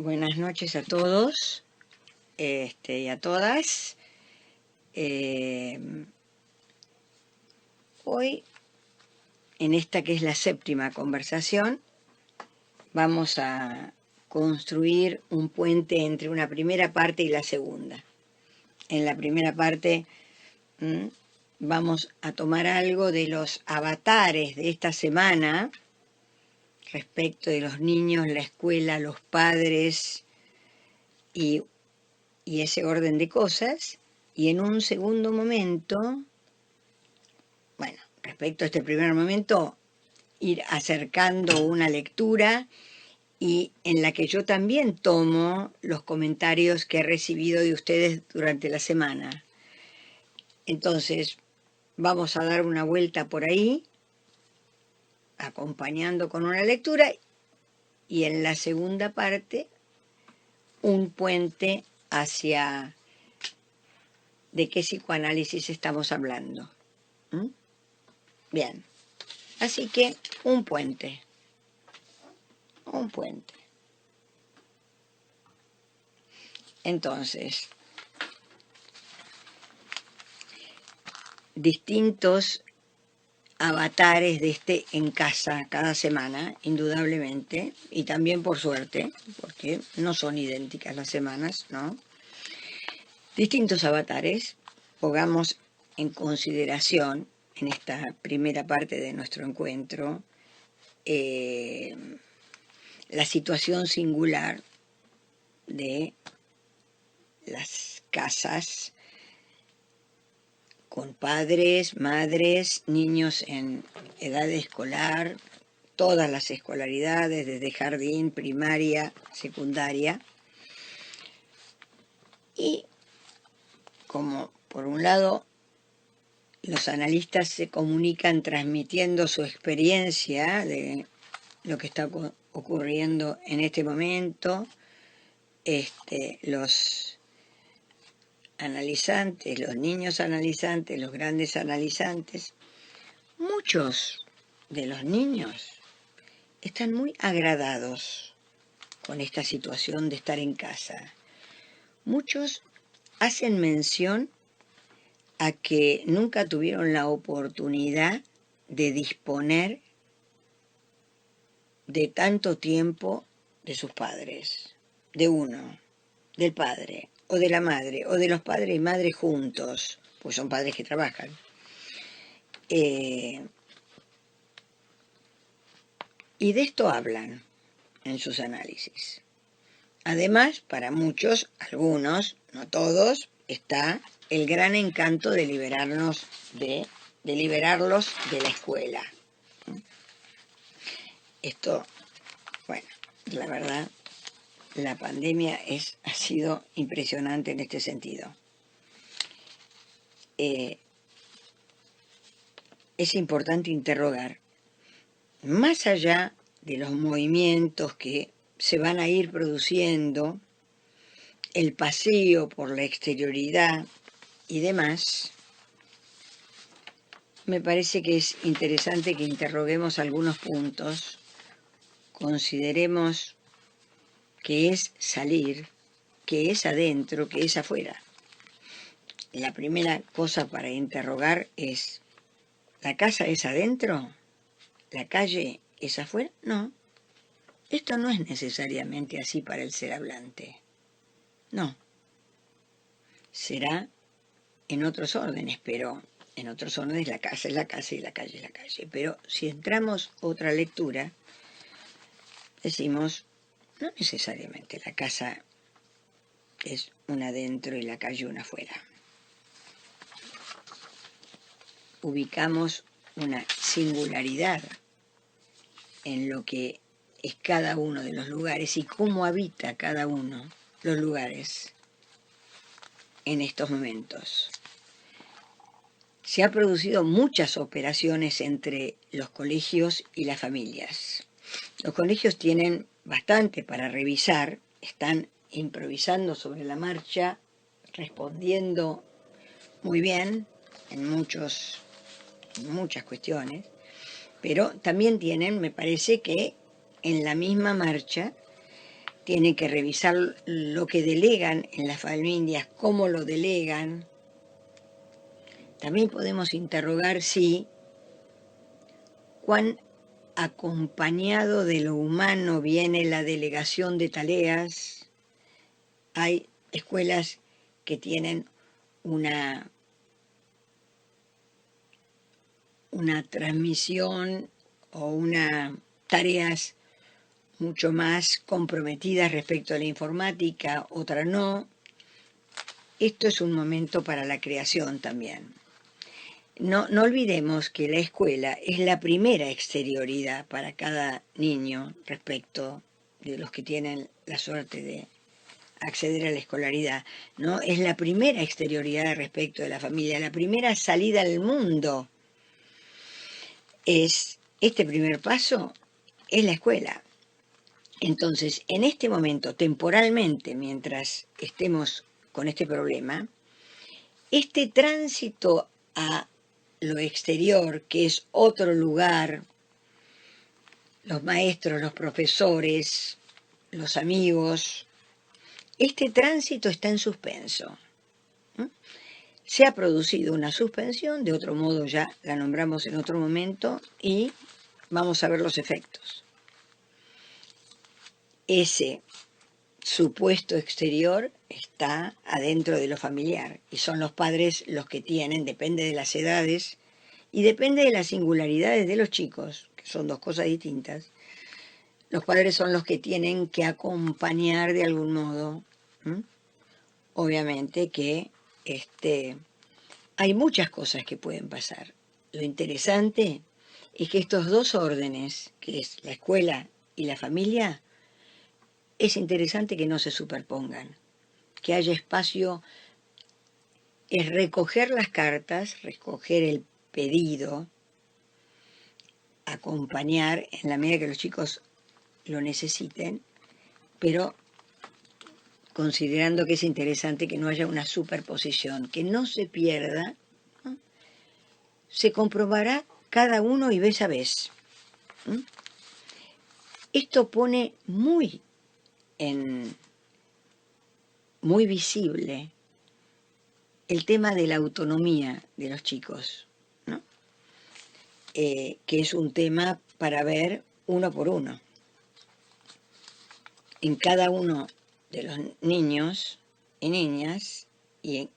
Buenas noches a todos y a todas. Hoy, en esta que es la séptima conversación, vamos a construir un puente entre una primera parte y la segunda. En la primera parte vamos a tomar algo de los avatares de esta semana respecto de los niños, la escuela, los padres y ese orden de cosas. Y en un segundo momento, bueno, respecto a este primer momento, ir acercando una lectura y en la que yo también tomo los comentarios que he recibido de ustedes durante la semana. Entonces, vamos a dar una vuelta por ahí, acompañando con una lectura, y en la segunda parte, un puente hacia de qué psicoanálisis estamos hablando. Bien, así que un puente. Entonces, distintos avatares de este en casa cada semana, indudablemente, y también por suerte, porque no son idénticas las semanas, ¿no? Distintos avatares, pongamos en consideración en esta primera parte de nuestro encuentro la situación singular de las casas con padres, madres, niños en edad escolar, todas las escolaridades, desde jardín, primaria, secundaria. Y como por un lado los analistas se comunican transmitiendo su experiencia de lo que está ocurriendo en este momento, los analizantes, los niños analizantes, los grandes analizantes, muchos de los niños están muy agradados con esta situación de estar en casa. Muchos hacen mención a que nunca tuvieron la oportunidad de disponer de tanto tiempo de sus padres, de uno, del padre, o de la madre, o de los padres y madres juntos, pues son padres que trabajan. Y de esto hablan en sus análisis. Además, para muchos, algunos, no todos, está el gran encanto de liberarlos de la escuela. Esto, bueno, la verdad, la pandemia ha sido impresionante en este sentido. Es importante interrogar, más allá de los movimientos que se van a ir produciendo, el paseo por la exterioridad y demás, me parece que es interesante que interroguemos algunos puntos, consideremos qué es salir, qué es adentro, qué es afuera. La primera cosa para interrogar es, ¿la casa es adentro? ¿La calle es afuera? No. Esto no es necesariamente así para el ser hablante. No. Será en otros órdenes, pero en otros órdenes la casa es la casa y la calle es la calle. Pero si entramos otra lectura, decimos, no necesariamente la casa es una adentro y la calle una afuera. Ubicamos una singularidad en lo que es cada uno de los lugares y cómo habita cada uno los lugares en estos momentos. Se han producido muchas operaciones entre los colegios y las familias. Los colegios tienen bastante para revisar, están improvisando sobre la marcha, respondiendo muy bien en muchas cuestiones, pero también tienen, me parece que en la misma marcha, tienen que revisar lo que delegan en las familias, cómo lo delegan. También podemos interrogar si cuán acompañado de lo humano viene la delegación de tareas. Hay escuelas que tienen una transmisión o tareas mucho más comprometidas respecto a la informática, otra no. Esto es un momento para la creación también. No olvidemos que la escuela es la primera exterioridad para cada niño respecto de los que tienen la suerte de acceder a la escolaridad, ¿no? Es la primera exterioridad respecto de la familia, la primera salida al mundo. Este primer paso es la escuela. Entonces, en este momento, temporalmente, mientras estemos con este problema, este tránsito a lo exterior, que es otro lugar, los maestros, los profesores, los amigos, este tránsito está en suspenso. Se ha producido una suspensión, de otro modo ya la nombramos en otro momento, y vamos a ver los efectos. Ese supuesto exterior está adentro de lo familiar, y son los padres los que tienen, depende de las edades, y depende de las singularidades de los chicos, que son dos cosas distintas. Los padres son los que tienen que acompañar de algún modo. Obviamente que hay muchas cosas que pueden pasar. Lo interesante es que estos dos órdenes, que es la escuela y la familia, es interesante que no se superpongan, que haya espacio, es recoger las cartas, recoger el pedido, acompañar en la medida que los chicos lo necesiten, pero considerando que es interesante que no haya una superposición, que no se pierda, ¿no? Se comprobará cada uno y vez a vez. Esto pone muy visible el tema de la autonomía de los chicos, ¿no? Que es un tema para ver uno por uno. En cada uno de los niños y niñas y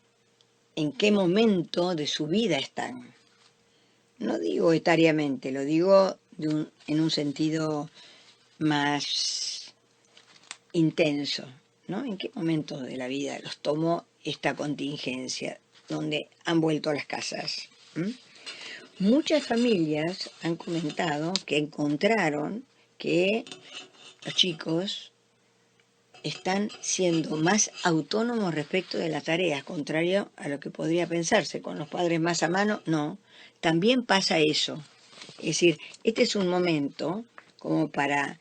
en qué momento de su vida están. No digo etariamente, lo digo en un sentido más intenso, ¿no? ¿En qué momento de la vida los tomó esta contingencia donde han vuelto a las casas? Muchas familias han comentado que encontraron que los chicos están siendo más autónomos respecto de las tareas, contrario a lo que podría pensarse. Con los padres más a mano, no. También pasa eso. Es decir, este es un momento como para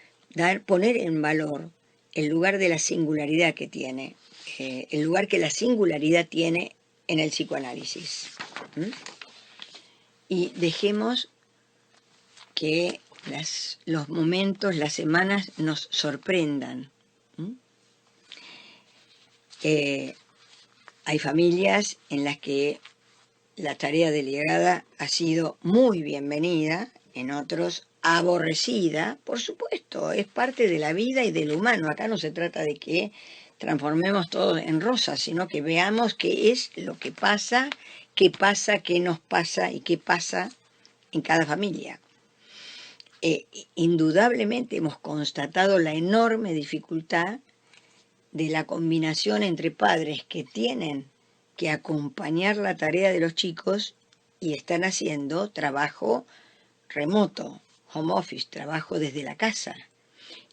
poner en valor el lugar de la singularidad que tiene, el lugar que la singularidad tiene en el psicoanálisis. Y dejemos que los momentos, las semanas nos sorprendan. Hay familias en las que la tarea delegada ha sido muy bienvenida, en otros aborrecida, por supuesto, es parte de la vida y del humano. Acá no se trata de que transformemos todo en rosas, sino que veamos qué es lo que pasa, qué nos pasa y qué pasa en cada familia. Indudablemente hemos constatado la enorme dificultad de la combinación entre padres que tienen que acompañar la tarea de los chicos y están haciendo trabajo remoto, home office, trabajo desde la casa.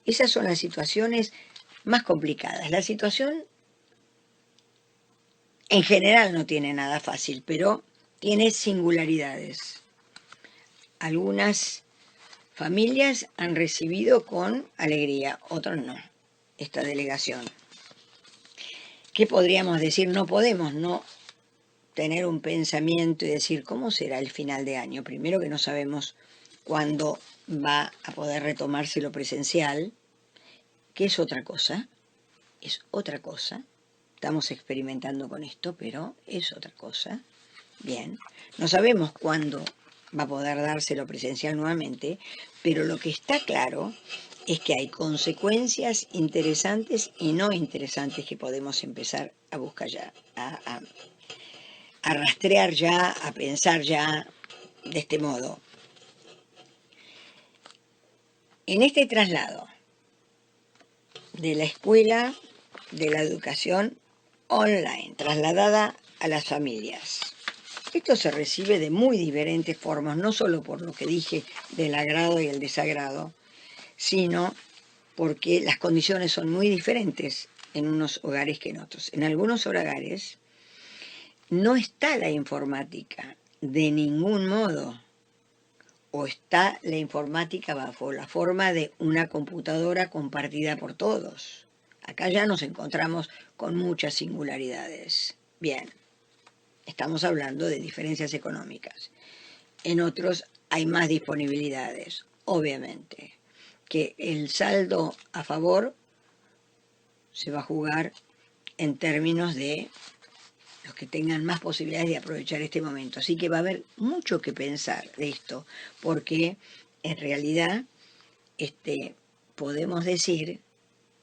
Esas son las situaciones más complicadas. La situación en general no tiene nada fácil, pero tiene singularidades. Algunas familias han recibido con alegría, otras no, esta delegación. ¿Qué podríamos decir? No podemos no tener un pensamiento y decir, ¿cómo será el final de año? Primero que no sabemos cuándo va a poder retomarse lo presencial, que es otra cosa, es otra cosa. Estamos experimentando con esto, pero es otra cosa. Bien, no sabemos cuándo va a poder dárselo presencial nuevamente, pero lo que está claro es que hay consecuencias interesantes y no interesantes que podemos empezar a buscar ya, a rastrear ya, a pensar ya de este modo. En este traslado de la escuela, de la educación online, trasladada a las familias, esto se recibe de muy diferentes formas, no solo por lo que dije del agrado y el desagrado, sino porque las condiciones son muy diferentes en unos hogares que en otros. En algunos hogares no está la informática de ningún modo, o está la informática bajo la forma de una computadora compartida por todos. Acá ya nos encontramos con muchas singularidades. Bien, estamos hablando de diferencias económicas. En otros hay más disponibilidades, obviamente, que el saldo a favor se va a jugar en términos de los que tengan más posibilidades de aprovechar este momento. Así que va a haber mucho que pensar de esto, porque en realidad podemos decir,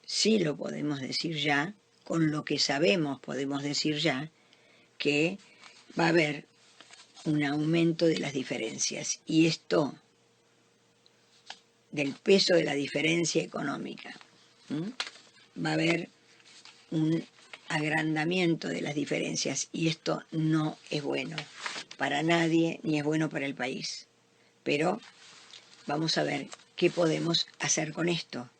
sí lo podemos decir ya, con lo que sabemos podemos decir ya, que va a haber un aumento de las diferencias. Y esto, del peso de la diferencia económica, va a haber un agrandamiento de las diferencias y esto no es bueno para nadie ni es bueno para el país. Pero vamos a ver qué podemos hacer con esto.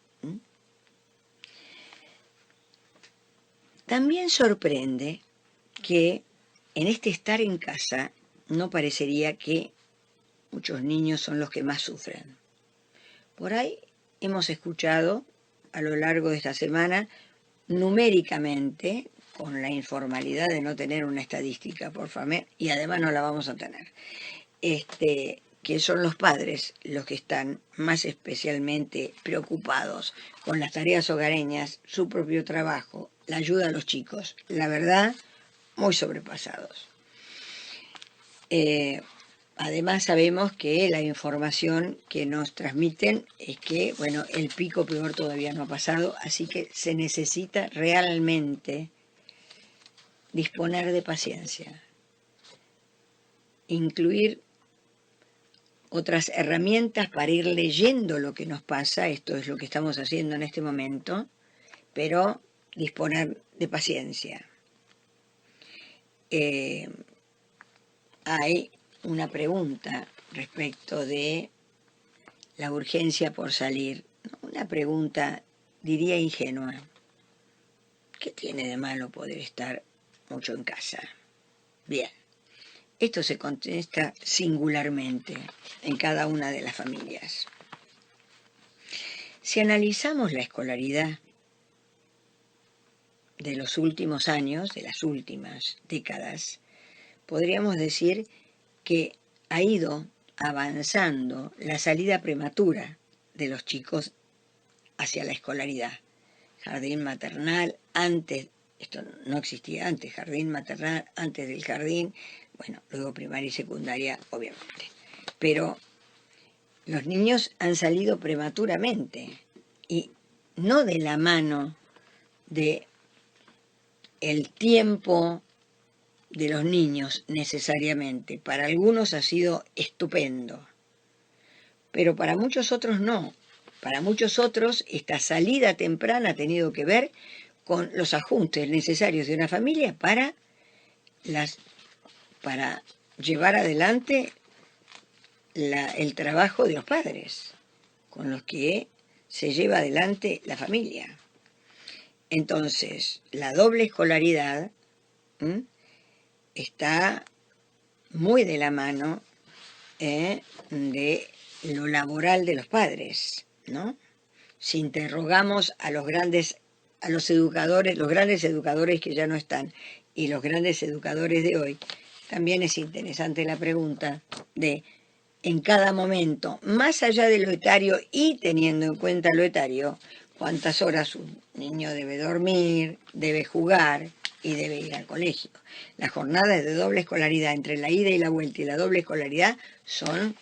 También sorprende que en este estar en casa no parecería que muchos niños son los que más sufren. Por ahí hemos escuchado a lo largo de esta semana numéricamente, con la informalidad de no tener una estadística por FAME, y además no la vamos a tener, que son los padres los que están más especialmente preocupados con las tareas hogareñas, su propio trabajo, la ayuda a los chicos, la verdad, muy sobrepasados. Además sabemos que la información que nos transmiten es que, bueno, el pico peor todavía no ha pasado, así que se necesita realmente disponer de paciencia, incluir otras herramientas para ir leyendo lo que nos pasa, esto es lo que estamos haciendo en este momento, pero disponer de paciencia. Hay una pregunta respecto de la urgencia por salir. Una pregunta, diría ingenua. ¿Qué tiene de malo poder estar mucho en casa? Bien, esto se contesta singularmente en cada una de las familias. Si analizamos la escolaridad de los últimos años, de las últimas décadas, podríamos decir que ha ido avanzando la salida prematura de los chicos hacia la escolaridad. Jardín maternal, antes, esto no existía antes, jardín maternal, antes del jardín, bueno, luego primaria y secundaria, obviamente. Pero los niños han salido prematuramente y no de la mano de el tiempo de los niños necesariamente. Para algunos ha sido estupendo, pero para muchos otros no. Para muchos otros esta salida temprana ha tenido que ver con los ajustes necesarios de una familia para llevar adelante el trabajo de los padres, con los que se lleva adelante la familia. Entonces, la doble escolaridad está muy de la mano de lo laboral de los padres, ¿no? Si interrogamos a los grandes educadores que ya no están y los grandes educadores de hoy, también es interesante la pregunta de, en cada momento, más allá de lo etario y teniendo en cuenta lo etario, cuántas horas un niño debe dormir, debe jugar y debe ir al colegio. Las jornadas de doble escolaridad entre la ida y la vuelta y la doble escolaridad son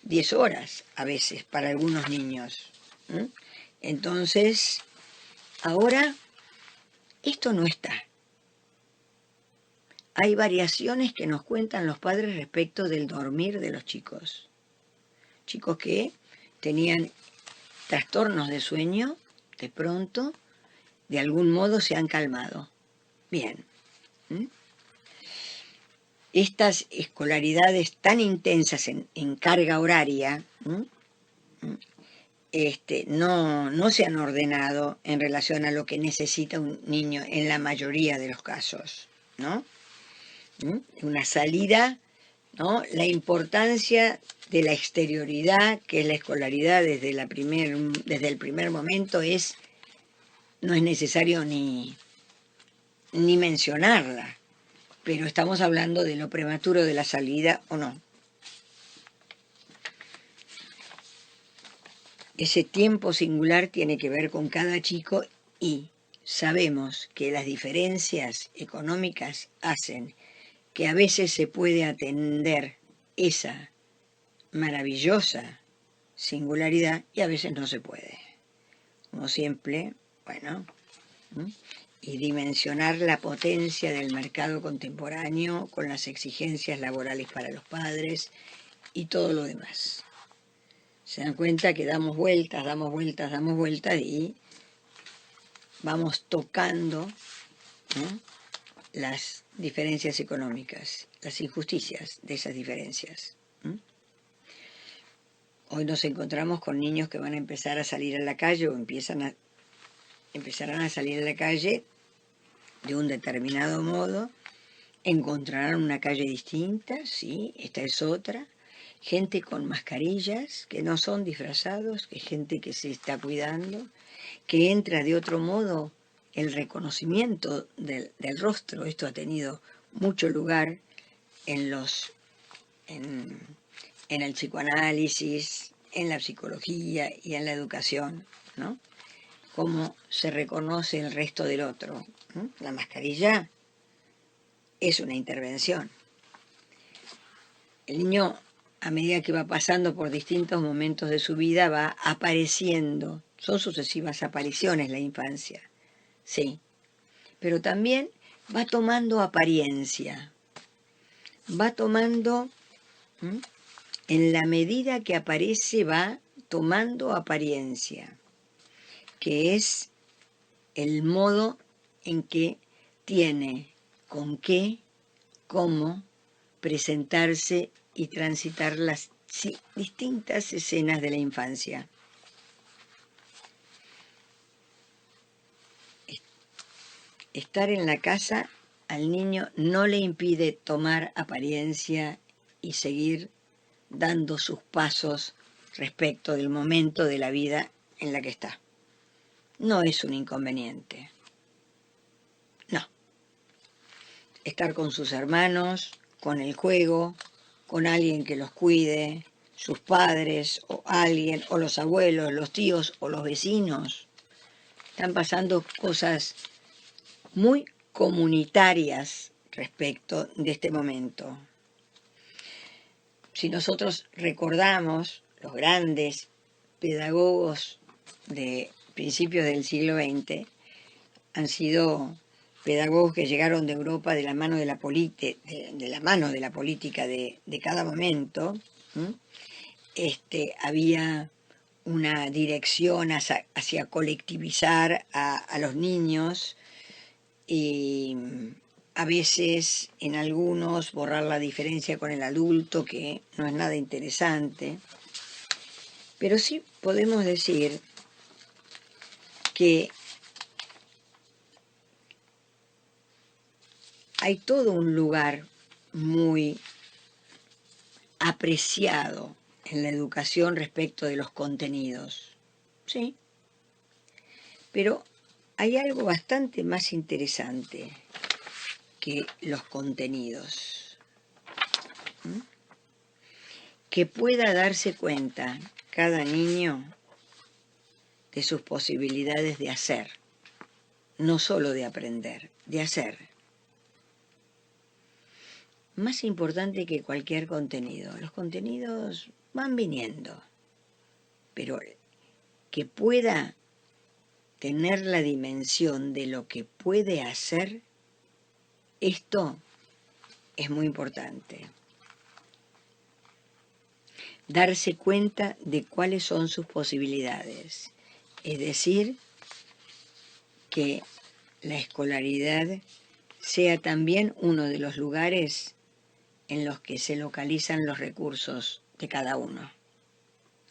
10 horas a veces para algunos niños. Entonces, ahora esto no está. Hay variaciones que nos cuentan los padres respecto del dormir de los chicos. Chicos que tenían trastornos de sueño, de pronto, de algún modo se han calmado. Bien. Estas escolaridades tan intensas en carga horaria no se han ordenado en relación a lo que necesita un niño en la mayoría de los casos, ¿no? Una salida, ¿no? La importancia de la exterioridad, que es la escolaridad desde el primer momento, no es necesario ni mencionarla, pero estamos hablando de lo prematuro de la salida o no. Ese tiempo singular tiene que ver con cada chico y sabemos que las diferencias económicas hacen que a veces se puede atender esa maravillosa singularidad y a veces no se puede. Como siempre, bueno, y dimensionar la potencia del mercado contemporáneo con las exigencias laborales para los padres y todo lo demás. Se dan cuenta que damos vueltas y vamos tocando, ¿no?, las diferencias económicas, las injusticias de esas diferencias. Hoy nos encontramos con niños que van a empezar a salir a la calle o empezarán a salir a la calle de un determinado modo, encontrarán una calle distinta, sí, esta es otra, gente con mascarillas que no son disfrazados, que gente que se está cuidando, que entra de otro modo el reconocimiento del rostro. Esto ha tenido mucho lugar en el psicoanálisis, en la psicología y en la educación, ¿no? Cómo se reconoce el resto del otro. La mascarilla es una intervención. El niño, a medida que va pasando por distintos momentos de su vida, va apareciendo. Son sucesivas apariciones la infancia, sí. Pero también va tomando apariencia. Va tomando, en la medida que aparece, va tomando apariencia, que es el modo en que tiene con qué, cómo presentarse y transitar las distintas escenas de la infancia. Estar en la casa al niño no le impide tomar apariencia y seguir dando sus pasos respecto del momento de la vida en la que está. No es un inconveniente. No. Estar con sus hermanos, con el juego, con alguien que los cuide, sus padres o alguien, o los abuelos, los tíos o los vecinos. Están pasando cosas muy comunitarias respecto de este momento. Si nosotros recordamos los grandes pedagogos de principios del siglo XX, han sido pedagogos que llegaron de Europa de la mano de la política de cada momento. Había una dirección hacia colectivizar a los niños y a veces en algunos borrar la diferencia con el adulto, que no es nada interesante. Pero sí podemos decir que hay todo un lugar muy apreciado en la educación respecto de los contenidos, ¿sí? Pero hay algo bastante más interesante que los contenidos. Que pueda darse cuenta cada niño de sus posibilidades de hacer, no solo de aprender, de hacer. Más importante que cualquier contenido. Los contenidos van viniendo, pero que pueda tener la dimensión de lo que puede hacer, esto es muy importante. Darse cuenta de cuáles son sus posibilidades. Es decir, que la escolaridad sea también uno de los lugares en los que se localizan los recursos de cada uno.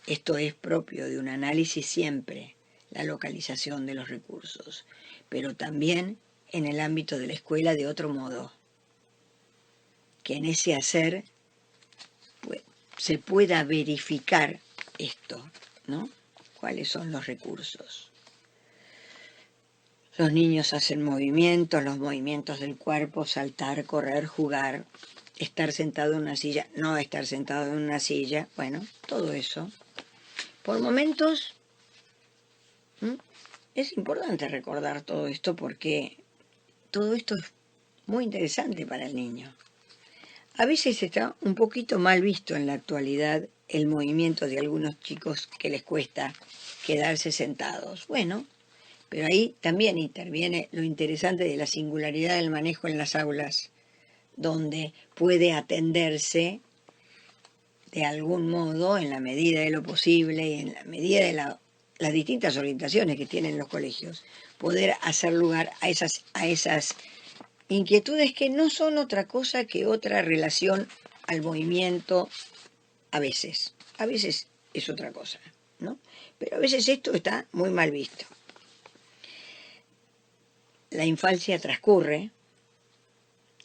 Esto es propio de un análisis siempre, la localización de los recursos, pero también en el ámbito de la escuela de otro modo, que en ese hacer pues, se pueda verificar esto, ¿no? ¿Cuáles son los recursos? Los niños hacen movimientos, los movimientos del cuerpo, saltar, correr, jugar, estar sentado en una silla, no estar sentado en una silla, bueno, todo eso. Por momentos es importante recordar todo esto porque todo esto es muy interesante para el niño. A veces está un poquito mal visto en la actualidad el movimiento de algunos chicos que les cuesta quedarse sentados. Bueno, pero ahí también interviene lo interesante de la singularidad del manejo en las aulas, donde puede atenderse de algún modo, en la medida de lo posible y en la medida de las distintas orientaciones que tienen los colegios, poder hacer lugar a esas inquietudes que no son otra cosa que otra relación al movimiento a veces. A veces es otra cosa, ¿no? Pero a veces esto está muy mal visto. La infancia transcurre,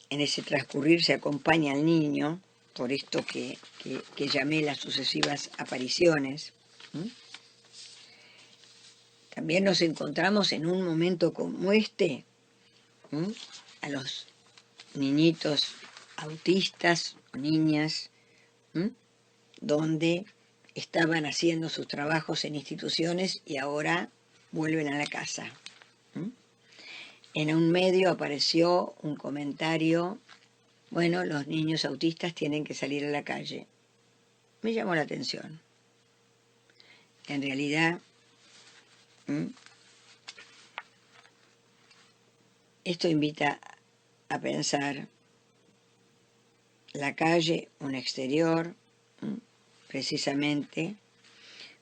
en ese transcurrir se acompaña al niño, por esto que llamé las sucesivas apariciones. También nos encontramos en un momento como este, a los niñitos autistas o niñas, donde estaban haciendo sus trabajos en instituciones y ahora vuelven a la casa. En un medio apareció un comentario, bueno, los niños autistas tienen que salir a la calle. Me llamó la atención. En realidad, esto invita a pensar la calle, un exterior, precisamente,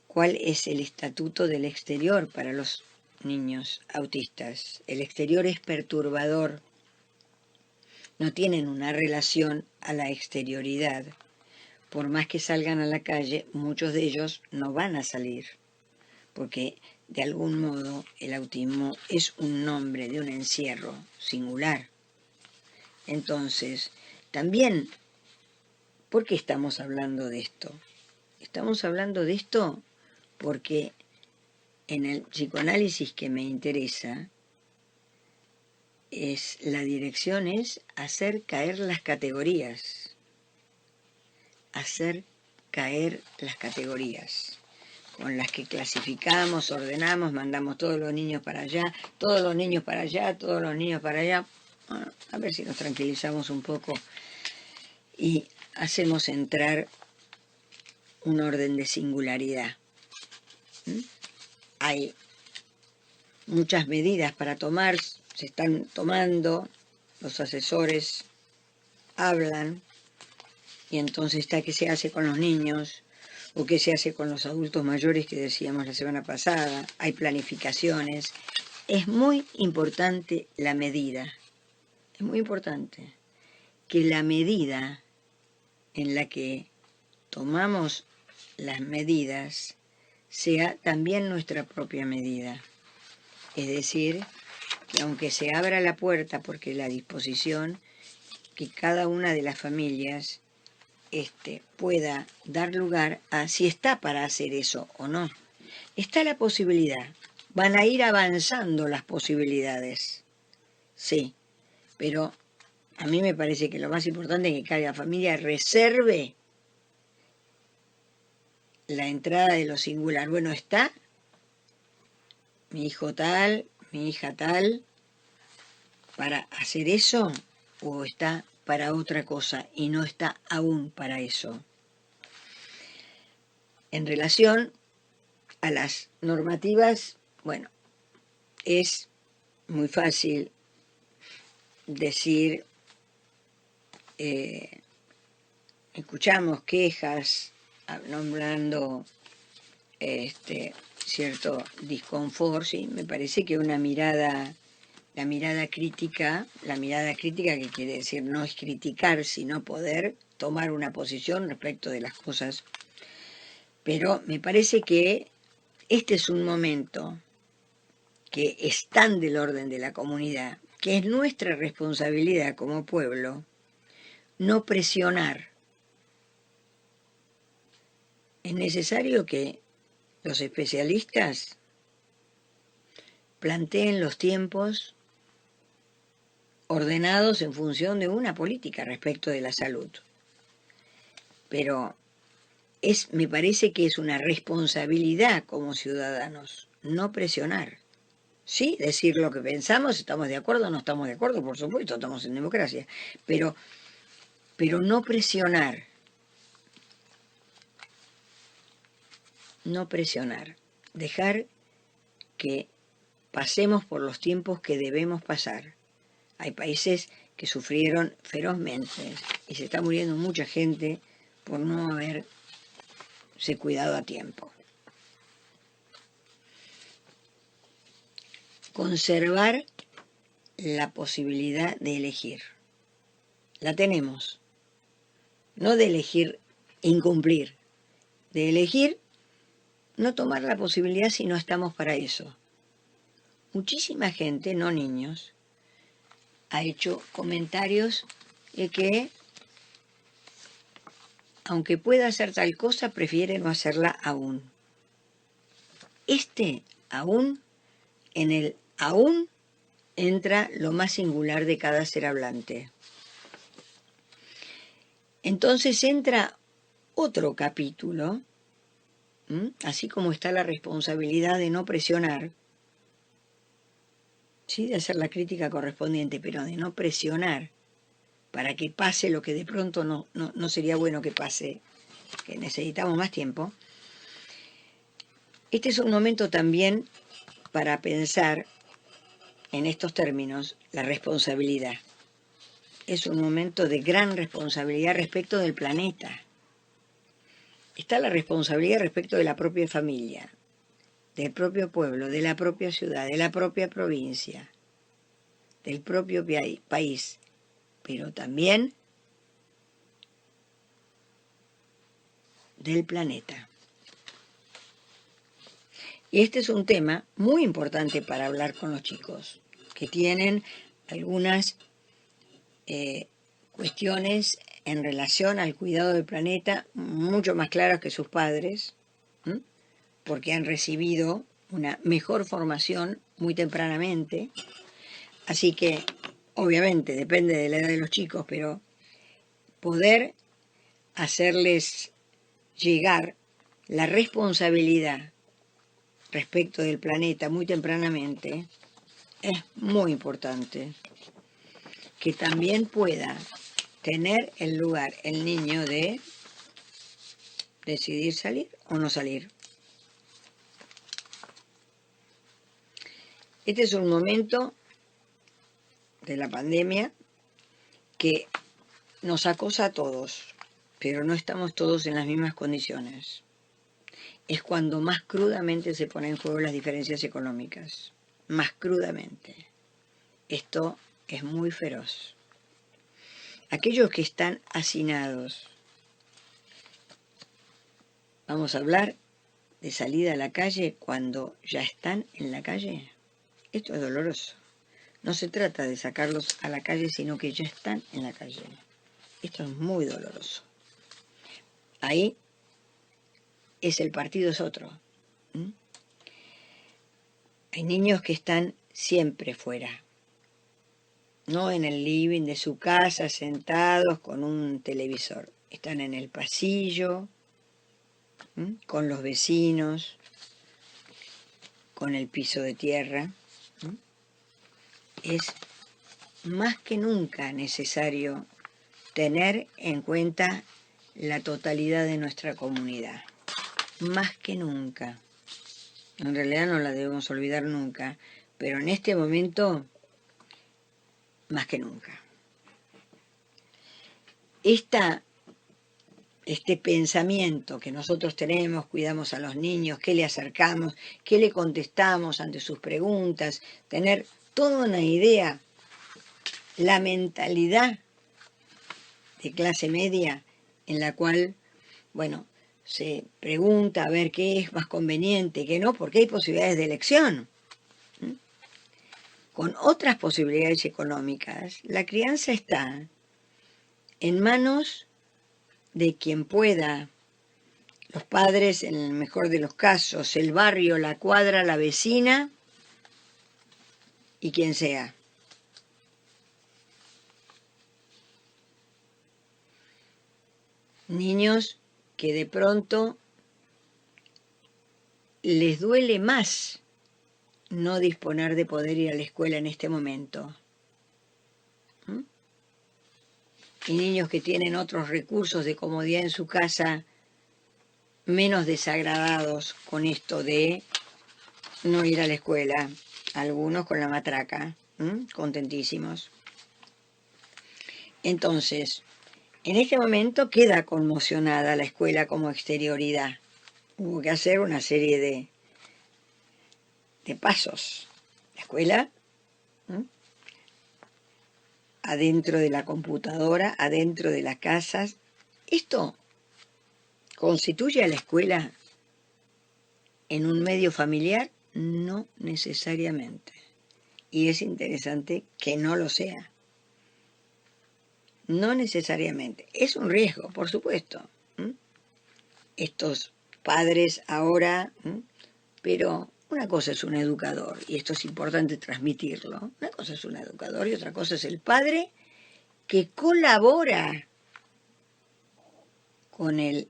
cuál es el estatuto del exterior para los niños autistas. El exterior es perturbador, no tienen una relación a la exterioridad. Por más que salgan a la calle, muchos de ellos no van a salir, porque de algún modo el autismo es un nombre de un encierro singular. Entonces, también, ¿por qué estamos hablando de esto? Estamos hablando de esto porque en el psicoanálisis que me interesa, la dirección es hacer caer las categorías. Hacer caer las categorías con las que clasificamos, ordenamos, mandamos todos los niños para allá, todos los niños para allá, todos los niños para allá. Bueno, a ver si nos tranquilizamos un poco y hacemos entrar un orden de singularidad. Hay muchas medidas para tomar, se están tomando, los asesores hablan, y entonces está qué se hace con los niños, o qué se hace con los adultos mayores que decíamos la semana pasada, hay planificaciones. Es muy importante la medida, es muy importante que la medida en la que tomamos las medidas sea también nuestra propia medida. Es decir, que aunque se abra la puerta, porque la disposición, que cada una de las familias pueda dar lugar a si está para hacer eso o no. Está la posibilidad. Van a ir avanzando las posibilidades. Sí, pero a mí me parece que lo más importante es que cada familia reserve la entrada de lo singular. Bueno, está mi hijo tal, mi hija tal, para hacer eso, o está para otra cosa y no está aún para eso. En relación a las normativas, bueno, es muy fácil decir, escuchamos quejas nombrando cierto disconfort, ¿sí? Me parece que la mirada crítica que quiere decir no es criticar, sino poder tomar una posición respecto de las cosas. Pero me parece que este es un momento que es tan del orden de la comunidad, que es nuestra responsabilidad como pueblo no presionar. Es necesario que los especialistas planteen los tiempos ordenados en función de una política respecto de la salud. Pero me parece que es una responsabilidad como ciudadanos no presionar. Sí, decir lo que pensamos, estamos de acuerdo o no estamos de acuerdo, por supuesto, estamos en democracia, pero no presionar. No presionar. Dejar que pasemos por los tiempos que debemos pasar. Hay países que sufrieron ferozmente y se está muriendo mucha gente por no haberse cuidado a tiempo. Conservar la posibilidad de elegir. La tenemos. No de elegir incumplir, de elegir no tomar la posibilidad si no estamos para eso. Muchísima gente, no niños, ha hecho comentarios de que aunque pueda hacer tal cosa, prefiere no hacerla aún. En el aún entra lo más singular de cada ser hablante. Entonces entra otro capítulo, así como está la responsabilidad de no presionar, sí, de hacer la crítica correspondiente, pero de no presionar para que pase lo que de pronto no sería bueno que pase, que necesitamos más tiempo. Este es un momento también para pensar en estos términos la responsabilidad. Es un momento de gran responsabilidad respecto del planeta. Está la responsabilidad respecto de la propia familia, del propio pueblo, de la propia ciudad, de la propia provincia, del propio país, pero también del planeta. Y este es un tema muy importante para hablar con los chicos, que tienen algunas cuestiones en relación al cuidado del planeta mucho más claras que sus padres, porque han recibido una mejor formación muy tempranamente. Así que, obviamente, depende de la edad de los chicos, pero poder hacerles llegar la responsabilidad respecto del planeta muy tempranamente es muy importante. Que también pueda tener el lugar el niño de decidir salir o no salir. Este es un momento de la pandemia que nos acosa a todos, pero no estamos todos en las mismas condiciones. Es cuando más crudamente se ponen en juego las diferencias económicas, más crudamente. Esto es muy feroz. Aquellos que están hacinados, vamos a hablar de salida a la calle cuando ya están en la calle. Esto es doloroso. No se trata de sacarlos a la calle, sino que ya están en la calle. Esto es muy doloroso. Ahí el partido es otro. Hay niños que están siempre fuera, no en el living de su casa, sentados con un televisor. Están en el pasillo, con los vecinos, con el piso de tierra. Es más que nunca necesario tener en cuenta la totalidad de nuestra comunidad. Más que nunca. En realidad no la debemos olvidar nunca, pero en este momento, más que nunca. Este pensamiento que nosotros tenemos, cuidamos a los niños, qué le acercamos, qué le contestamos ante sus preguntas, tener toda una idea, la mentalidad de clase media en la cual, bueno, se pregunta a ver qué es más conveniente, qué no, porque hay posibilidades de elección. Con otras posibilidades económicas, la crianza está en manos de quien pueda, los padres en el mejor de los casos, el barrio, la cuadra, la vecina y quien sea. Niños que de pronto les duele más no disponer de poder ir a la escuela en este momento. Y niños que tienen otros recursos de comodidad en su casa menos desagradados con esto de no ir a la escuela. Algunos con la matraca, contentísimos. Entonces, en este momento queda conmocionada la escuela como exterioridad. Hubo que hacer una serie de pasos. La escuela, adentro de la computadora, adentro de las casas. Esto constituye a la escuela en un medio familiar, no necesariamente. Y es interesante que no lo sea. No necesariamente. Es un riesgo, por supuesto. Estos padres ahora, pero una cosa es un educador, y esto es importante transmitirlo. Una cosa es un educador y otra cosa es el padre que colabora con el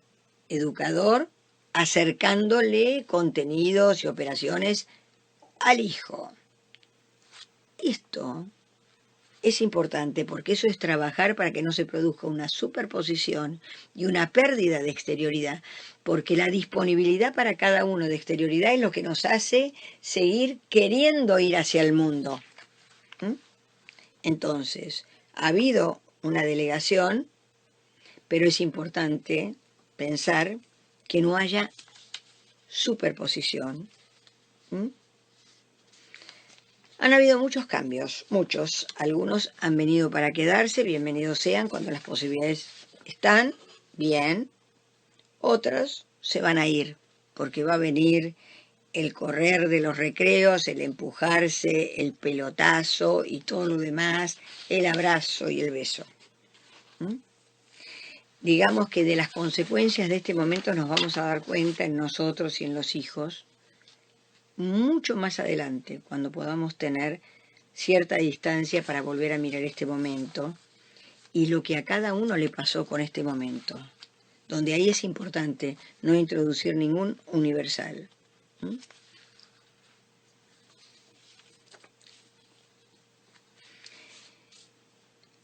educador acercándole contenidos y operaciones al hijo. Esto es importante porque eso es trabajar para que no se produzca una superposición y una pérdida de exterioridad, porque la disponibilidad para cada uno de exterioridad es lo que nos hace seguir queriendo ir hacia el mundo. Entonces, ha habido una delegación, pero es importante pensar que no haya superposición. Han habido muchos cambios, muchos. Algunos han venido para quedarse, bienvenidos sean cuando las posibilidades están, bien. Otros se van a ir, porque va a venir el correr de los recreos, el empujarse, el pelotazo y todo lo demás, el abrazo y el beso. Digamos que de las consecuencias de este momento nos vamos a dar cuenta en nosotros y en los hijos mucho más adelante, cuando podamos tener cierta distancia para volver a mirar este momento y lo que a cada uno le pasó con este momento, donde ahí es importante no introducir ningún universal.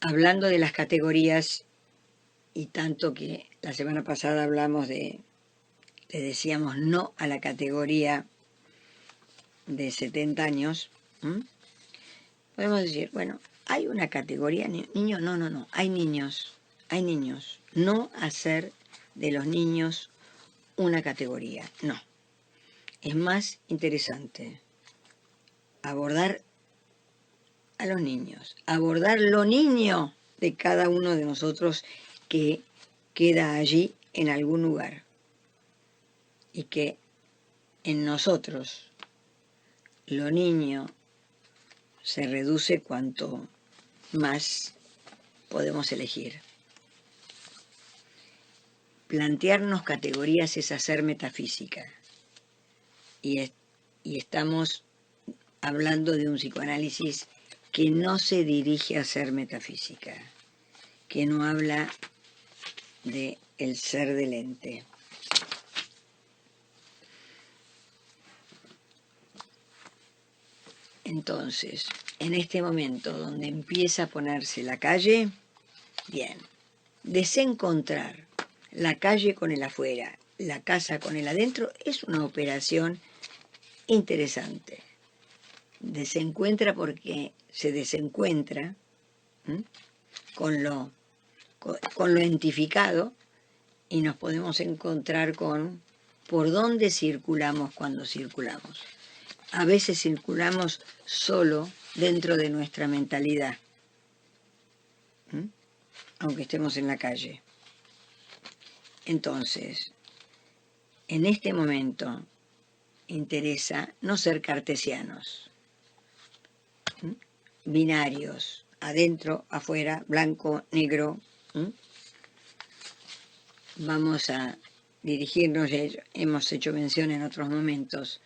Hablando de las categorías, y tanto que la semana pasada hablamos le decíamos no a la categoría de 70 años, podemos decir, bueno, hay una categoría, niños, no, hay niños, no hacer de los niños una categoría, no. Es más interesante abordar a los niños, abordar lo niño de cada uno de nosotros que queda allí en algún lugar y que en nosotros lo niño se reduce cuanto más podemos elegir. Plantearnos categorías es hacer metafísica y estamos hablando de un psicoanálisis que no se dirige a hacer metafísica, que no habla de el ser del ente. Entonces, en este momento donde empieza a ponerse la calle, bien, desencontrar la calle con el afuera, la casa con el adentro, es una operación interesante. Desencuentra porque se desencuentra, ¿m?, con lo identificado, y nos podemos encontrar con por dónde circulamos cuando circulamos. A veces circulamos solo dentro de nuestra mentalidad, ¿m?, aunque estemos en la calle. Entonces, en este momento interesa no ser cartesianos, ¿m?, binarios, adentro, afuera, blanco, negro. ¿M? Vamos a dirigirnos, hemos hecho mención en otros momentos,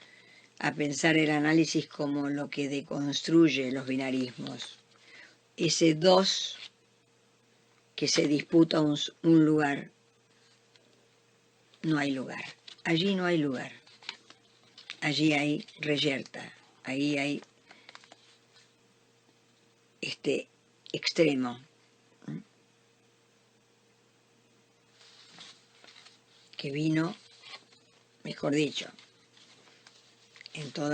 a pensar el análisis como lo que deconstruye los binarismos. Ese dos que se disputa un lugar, no hay lugar. Allí no hay lugar. Allí hay reyerta. Ahí hay este extremo, ¿m?, que vino, mejor dicho, en todo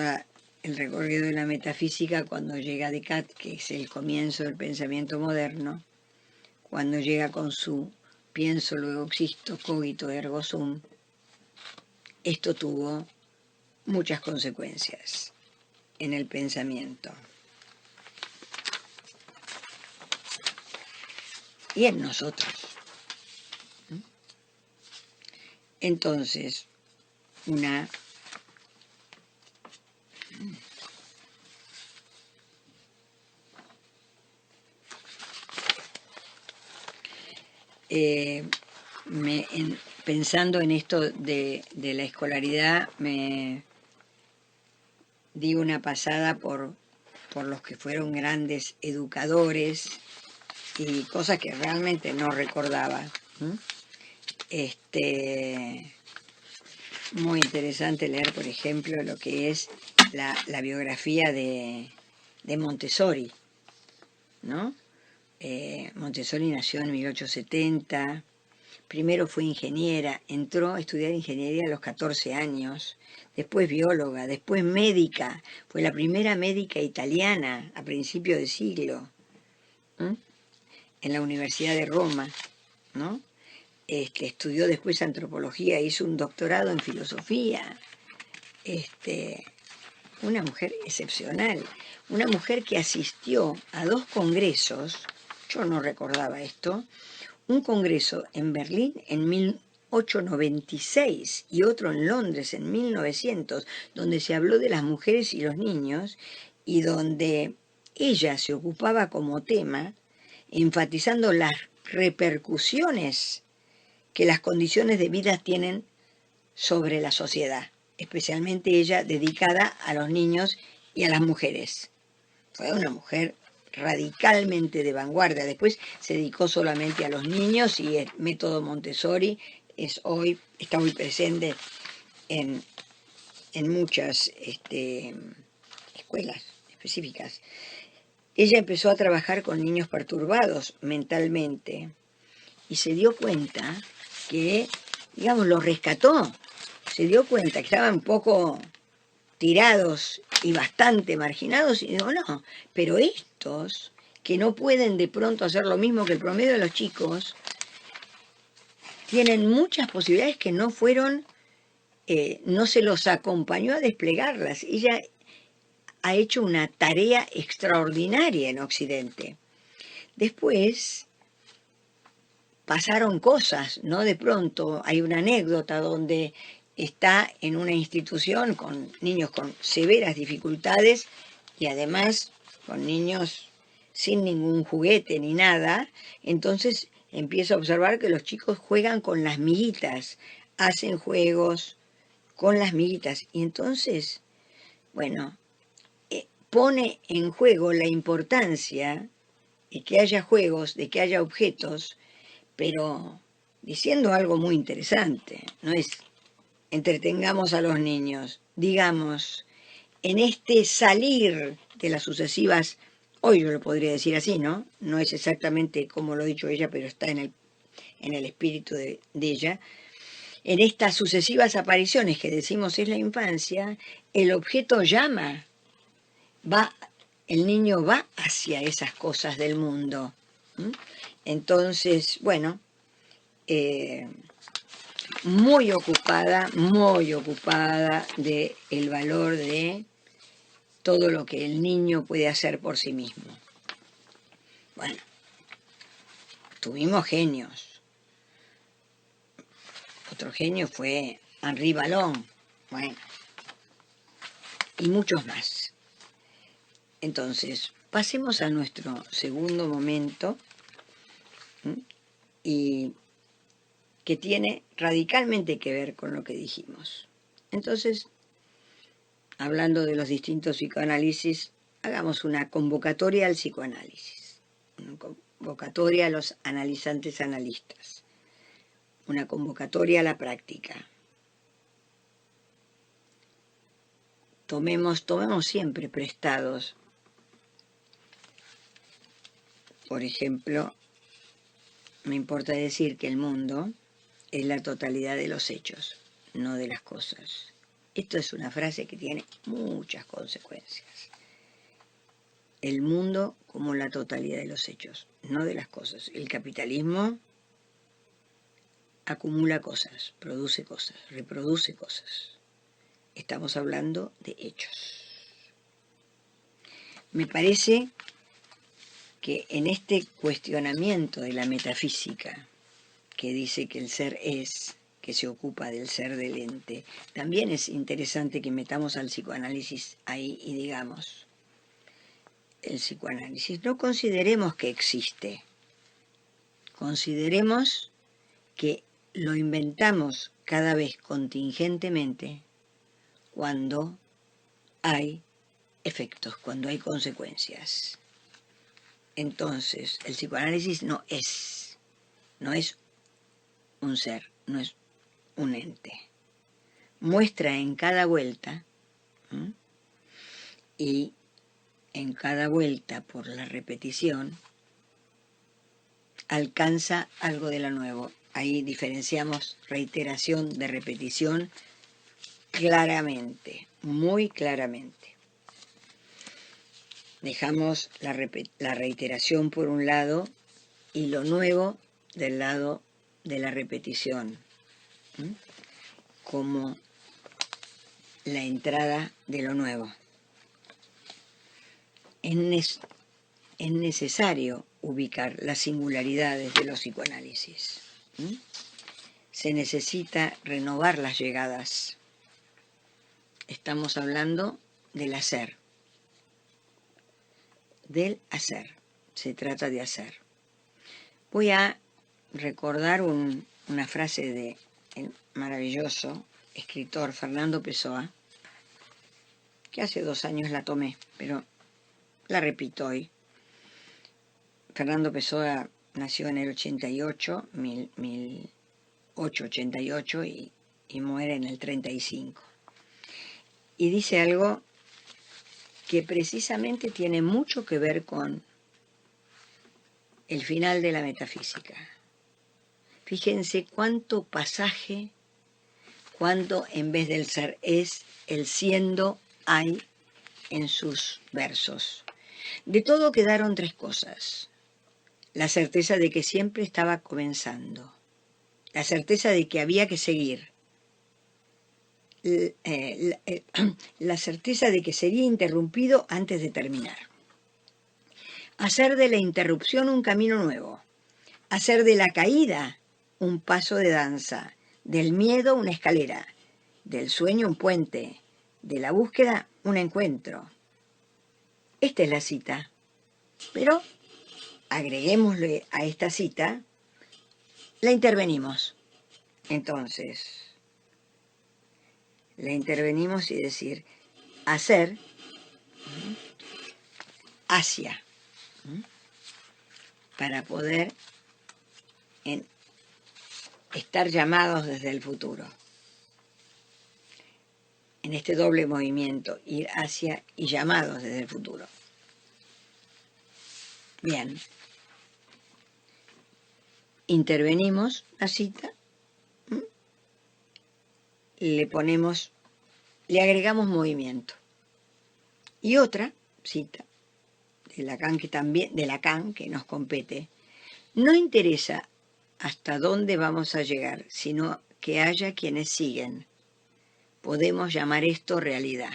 el recorrido de la metafísica cuando llega Descartes, que es el comienzo del pensamiento moderno, cuando llega con su pienso, luego existo, cogito, ergo sum. Esto tuvo muchas consecuencias en el pensamiento y en nosotros. Entonces, pensando en esto de la escolaridad, me di una pasada por los que fueron grandes educadores y cosas que realmente no recordaba. Muy interesante leer, por ejemplo, lo que es la biografía de Montessori, ¿no? Montessori nació en 1870, primero fue ingeniera, entró a estudiar ingeniería a los 14 años, después bióloga, después médica, fue la primera médica italiana a principios de siglo, en la Universidad de Roma, ¿no? Estudió después antropología, hizo un doctorado en filosofía. Una mujer excepcional, una mujer que asistió a 2 congresos, yo no recordaba esto, un congreso en Berlín en 1896 y otro en Londres en 1900, donde se habló de las mujeres y los niños, y donde ella se ocupaba como tema, enfatizando las repercusiones que las condiciones de vida tienen sobre la sociedad, especialmente ella dedicada a los niños y a las mujeres. Fue una mujer radicalmente de vanguardia. Después se dedicó solamente a los niños y el método Montessori está hoy presente en muchas escuelas específicas. Ella empezó a trabajar con niños perturbados mentalmente y se dio cuenta que, digamos, los rescató. Se dio cuenta que estaban un poco tirados y bastante marginados, y digo, no, pero estos que no pueden de pronto hacer lo mismo que el promedio de los chicos, tienen muchas posibilidades que no fueron, no se los acompañó a desplegarlas. Ella ha hecho una tarea extraordinaria en Occidente. Después pasaron cosas, ¿no? De pronto hay una anécdota donde está en una institución con niños con severas dificultades y además con niños sin ningún juguete ni nada. Entonces empieza a observar que los chicos juegan con las miguitas, hacen juegos con las miguitas. Y entonces, bueno, pone en juego la importancia de que haya juegos, de que haya objetos, pero diciendo algo muy interesante, no es entretengamos a los niños, digamos, en este salir de las sucesivas, hoy yo lo podría decir así, ¿no? No es exactamente como lo ha dicho ella, pero está en el espíritu de ella. En estas sucesivas apariciones que decimos es la infancia, el objeto llama, va, el niño va hacia esas cosas del mundo. ¿Mm? Entonces, bueno, muy ocupada de el valor de todo lo que el niño puede hacer por sí mismo. Bueno, tuvimos genios. Otro genio fue Henri Ballon, bueno, y muchos más. Entonces, pasemos a nuestro segundo momento, y que tiene radicalmente que ver con lo que dijimos. Entonces, hablando de los distintos psicoanálisis, hagamos una convocatoria al psicoanálisis, una convocatoria a los analizantes analistas, una convocatoria a la práctica. Tomemos siempre prestados, por ejemplo, me importa decir que el mundo es la totalidad de los hechos, no de las cosas. Esto es una frase que tiene muchas consecuencias. El mundo como la totalidad de los hechos, no de las cosas. El capitalismo acumula cosas, produce cosas, reproduce cosas. Estamos hablando de hechos. Me parece que en este cuestionamiento de la metafísica, que dice que el ser es, que se ocupa del ser del ente, también es interesante que metamos al psicoanálisis ahí y digamos, el psicoanálisis, no consideremos que existe, consideremos que lo inventamos cada vez contingentemente cuando hay efectos, cuando hay consecuencias. Entonces, el psicoanálisis no es un ser, no es un ente. Muestra en cada vuelta, y en cada vuelta por la repetición, alcanza algo de lo nuevo. Ahí diferenciamos reiteración de repetición claramente, muy claramente. Dejamos la reiteración por un lado y lo nuevo del lado de la repetición, como la entrada de lo nuevo. Es necesario ubicar las singularidades de los psicoanálisis. Se necesita renovar las llegadas. Estamos hablando del hacer. Del hacer. Se trata de hacer. Voy a recordar una frase del maravilloso escritor Fernando Pessoa, que hace 2 años la tomé, pero la repito hoy. Fernando Pessoa nació en el 88, 1888, y muere en el 35. Y dice algo que precisamente tiene mucho que ver con el final de la metafísica. Fíjense cuánto pasaje, cuánto en vez del ser es, el siendo hay en sus versos. De todo quedaron 3 cosas. La certeza de que siempre estaba comenzando. La certeza de que había que seguir. La certeza de que sería interrumpido antes de terminar. Hacer de la interrupción un camino nuevo. Hacer de la caída un paso de danza. Del miedo una escalera. Del sueño un puente. De la búsqueda un encuentro. Esta es la cita. Pero agreguémosle a esta cita, la intervenimos. Entonces, la intervenimos y decir, hacer hacia, para poder estar llamados desde el futuro. en este doble movimiento, ir hacia y llamados desde el futuro. Bien. Intervenimos la cita, le agregamos movimiento. Y otra cita de Lacan que nos compete. No interesa hasta dónde vamos a llegar, sino que haya quienes siguen. Podemos llamar esto realidad.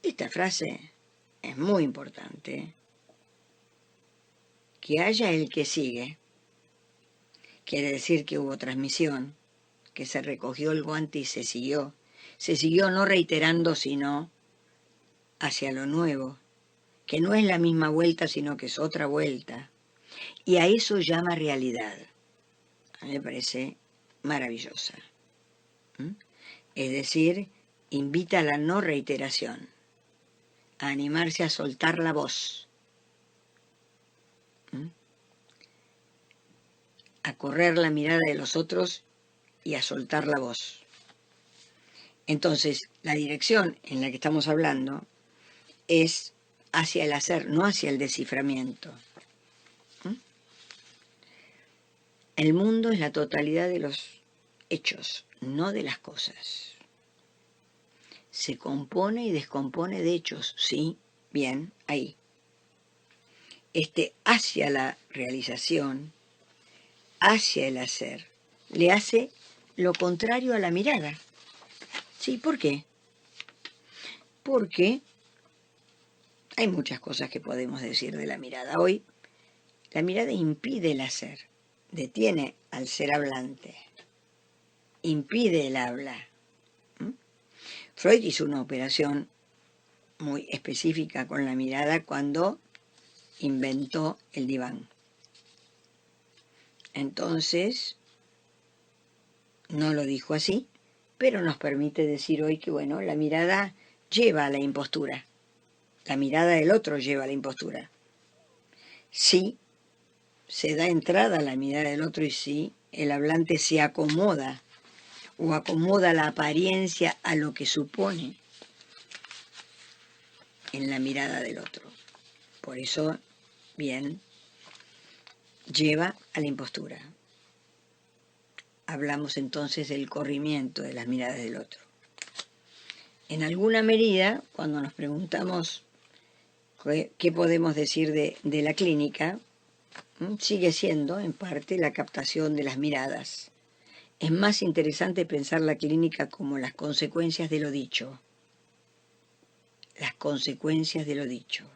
Esta frase es muy importante. Que haya el que sigue. Quiere decir que hubo transmisión, que se recogió el guante y se siguió. Se siguió no reiterando, sino hacia lo nuevo, que no es la misma vuelta, sino que es otra vuelta. Y a eso llama realidad. A mí me parece maravillosa. Es decir, invita a la no reiteración, a animarse a soltar la voz, a correr la mirada de los otros y a soltar la voz. Entonces, la dirección en la que estamos hablando es hacia el hacer, no hacia el desciframiento. El mundo es la totalidad de los hechos, no de las cosas. Se compone y descompone de hechos, sí, bien, ahí. Hacia la realización, hacia el hacer, le hace lo contrario a la mirada. ¿Sí? ¿Por qué? Porque hay muchas cosas que podemos decir de la mirada. Hoy, la mirada impide el hacer, detiene al ser hablante, impide el habla. Freud hizo una operación muy específica con la mirada cuando inventó el diván. Entonces, no lo dijo así, pero nos permite decir hoy que, bueno, la mirada lleva a la impostura. La mirada del otro lleva a la impostura. Sí, se da entrada a la mirada del otro y sí, el hablante se acomoda o acomoda la apariencia a lo que supone en la mirada del otro. Por eso, bien, lleva a la impostura. Hablamos entonces del corrimiento de las miradas del otro. En alguna medida, cuando nos preguntamos qué podemos decir de la clínica, sigue siendo, en parte, la captación de las miradas. Es más interesante pensar la clínica como las consecuencias de lo dicho. Las consecuencias de lo dicho.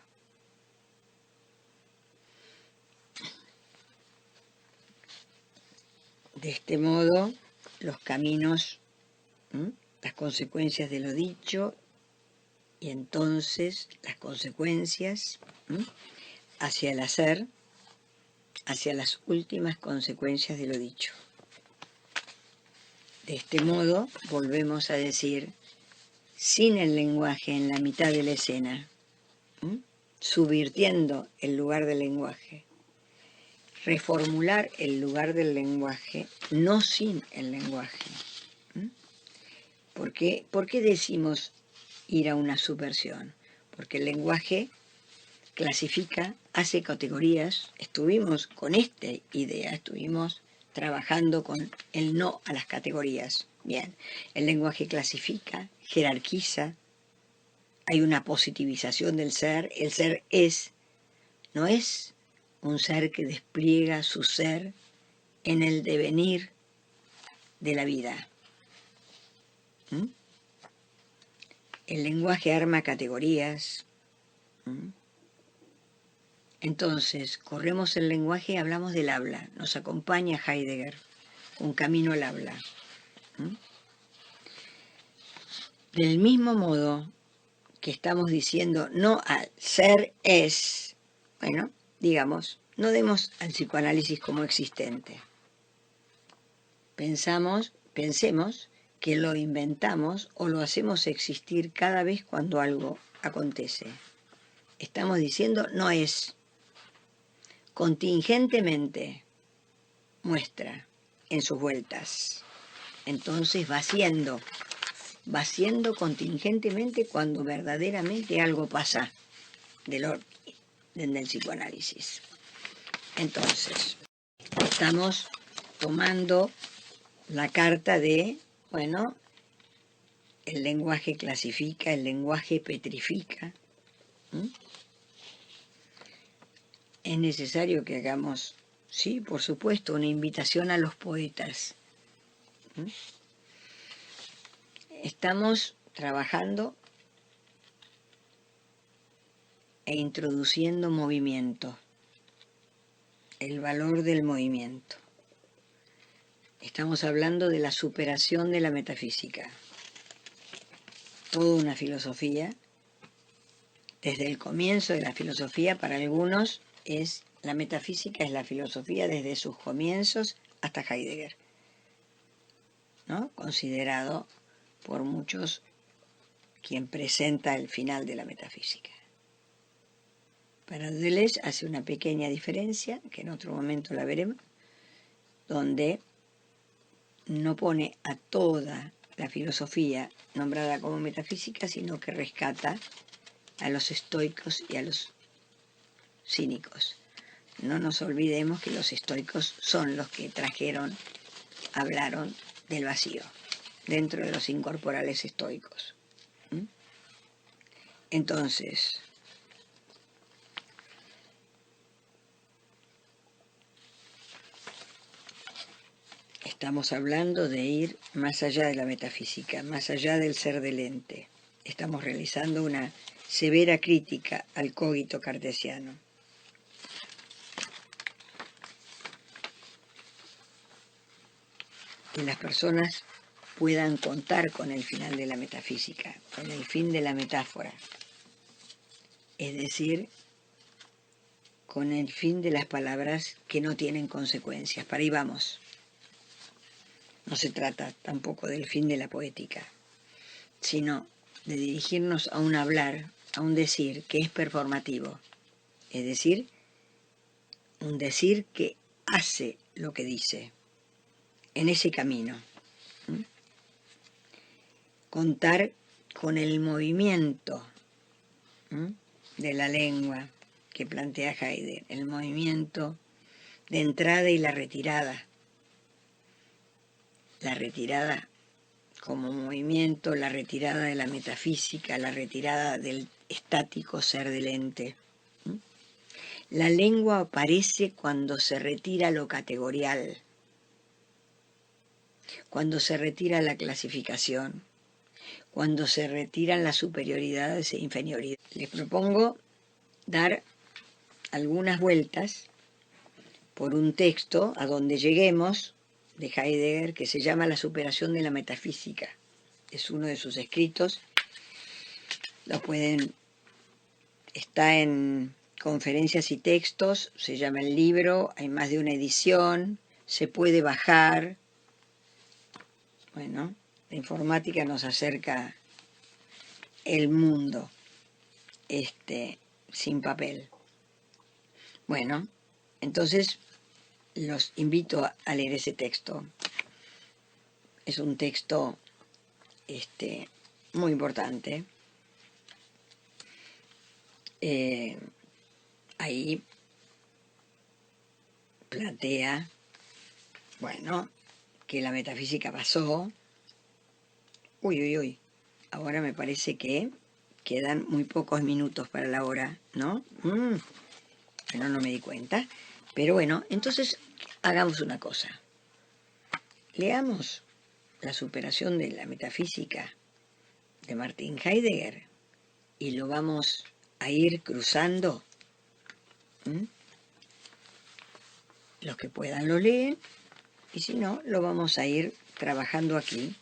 De este modo, los caminos, las consecuencias de lo dicho, y entonces las consecuencias hacia el hacer, hacia las últimas consecuencias de lo dicho. De este modo, volvemos a decir, sin el lenguaje en la mitad de la escena, subvirtiendo el lugar del lenguaje, reformular el lugar del lenguaje, no sin el lenguaje. ¿Por qué decimos ir a una subversión? Porque el lenguaje clasifica, hace categorías. Estuvimos con esta idea, estuvimos trabajando con el no a las categorías. Bien, el lenguaje clasifica, jerarquiza, hay una positivización del ser, el ser no es un ser que despliega su ser en el devenir de la vida. El lenguaje arma categorías. Entonces, corremos el lenguaje y hablamos del habla. Nos acompaña Heidegger, un camino al habla. Del mismo modo que estamos diciendo no al ser es, bueno, digamos, no demos al psicoanálisis como existente. Pensemos que lo inventamos o lo hacemos existir cada vez cuando algo acontece. Estamos diciendo no es. Contingentemente muestra en sus vueltas. Entonces va siendo, va siendo contingentemente cuando verdaderamente algo pasa del psicoanálisis. Entonces, estamos tomando la carta de, bueno, el lenguaje clasifica, el lenguaje petrifica. Es necesario que hagamos, sí, por supuesto, una invitación a los poetas. Estamos trabajando e introduciendo movimiento, el valor del movimiento. Estamos hablando de la superación de la metafísica. Toda una filosofía. Desde el comienzo de la filosofía, para algunos, la metafísica es la filosofía desde sus comienzos hasta Heidegger, ¿no? Considerado por muchos quien presenta el final de la metafísica. Para Deleuze hace una pequeña diferencia, que en otro momento la veremos, donde no pone a toda la filosofía nombrada como metafísica, sino que rescata a los estoicos y a los cínicos. No nos olvidemos que los estoicos son los que hablaron del vacío, dentro de los incorporales estoicos. Entonces, estamos hablando de ir más allá de la metafísica, más allá del ser del ente. Estamos realizando una severa crítica al cogito cartesiano. Que las personas puedan contar con el final de la metafísica, con el fin de la metáfora, es decir, con el fin de las palabras que no tienen consecuencias. Para ahí vamos. No se trata tampoco del fin de la poética, sino de dirigirnos a un hablar, a un decir que es performativo, es decir, un decir que hace lo que dice, en ese camino. Contar con el movimiento de la lengua que plantea Heidegger, el movimiento de entrada y la retirada como movimiento, la retirada de la metafísica, la retirada del estático ser del ente. La lengua aparece cuando se retira lo categorial, cuando se retira la clasificación, cuando se retiran las superioridades e inferioridades. Les propongo dar algunas vueltas por un texto a donde lleguemos de Heidegger que se llama La superación de la metafísica. Es uno de sus escritos. Está en Conferencias y Textos, se llama el libro, hay más de una edición, se puede bajar. Bueno, la informática nos acerca el mundo sin papel. Bueno, entonces los invito a leer ese texto. Es un texto muy importante. Ahí plantea, bueno, que la metafísica pasó. Uy, ahora me parece que quedan muy pocos minutos para la hora, ¿no? Pero no me di cuenta. Pero bueno, entonces hagamos una cosa. Leamos La superación de la metafísica de Martin Heidegger y lo vamos a ir cruzando. Los que puedan lo leen y si no, lo vamos a ir trabajando aquí